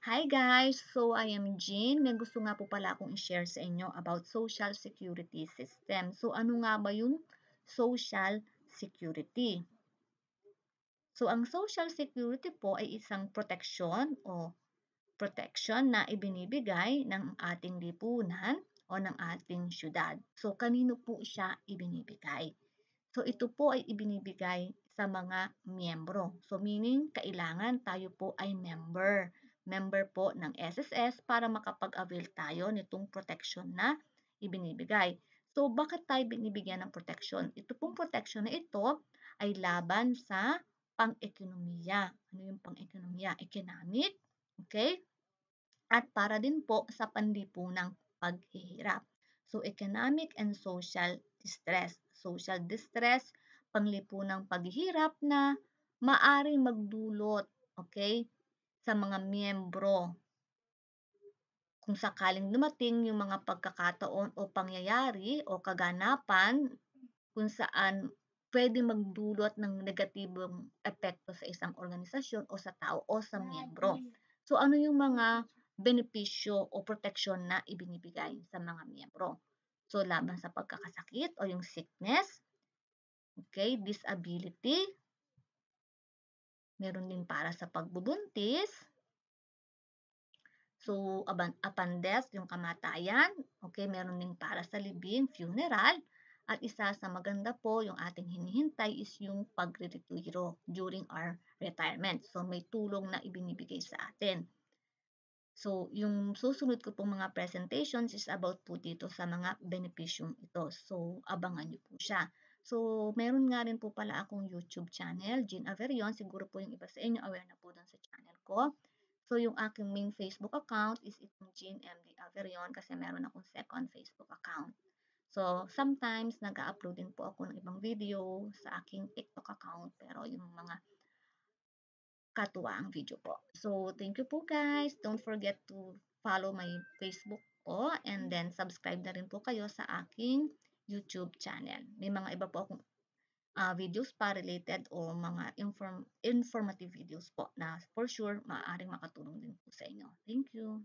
Hi guys! So I am Jean. May gusto nga po pala akong i-share sa inyo about Social Security System. So ano nga ba yung Social Security? So ang Social Security po ay isang proteksyon o protection na ibinibigay ng ating lipunan o ng ating syudad. So kanino po siya ibinibigay? So ito po ay ibinibigay sa mga miyembro. So meaning kailangan tayo po ay member po ng SSS para makapag-avail tayo nitong protection na ibinibigay. So bakit tayo binibigyan ng protection? Ito pong protection na ito ay laban sa pang-ekonomiya. Ano yung pang-ekonomiya? Economic, okay? At para din po sa panlipunang paghihirap. So, economic and social distress. Social distress, panglipunang paghihirap na maaring magdulot, okay, sa mga miyembro kung sakaling dumating yung mga pagkakataon o pangyayari o kaganapan kung saan pwede magdulot ng negatibong epekto sa isang organisasyon o sa tao o sa miyembro. So ano yung mga benepisyo o proteksyon na ibinibigay sa mga miyembro? So laban sa pagkakasakit o yung sickness, okay, disability, meron din para sa pagbubuntis, so upon death, yung kamatayan, okay, meron din para sa libing, funeral, at isa sa maganda po yung ating hinihintay is yung pagre-retiro during our retirement. So may tulong na ibinibigay sa atin. So yung susunod ko pong mga presentations is about po dito sa mga benepisyong ito. So abangan nyo po siya. So meron nga rin po pala akong YouTube channel, Jean Averion. Siguro po yung iba sa inyo aware na po dun sa channel ko. So yung aking main Facebook account is itong Jean MD Averion kasi meron akong second Facebook account. So, sometimes nag-upload din po ako ng ibang video sa aking TikTok account pero yung mga katuwaang video po. So, thank you po guys. Don't forget to follow my Facebook po and then subscribe na rin po kayo sa aking YouTube channel. May mga iba po akong videos pa related o mga informative videos po na for sure maaaring makatulong din po sa inyo. Thank you.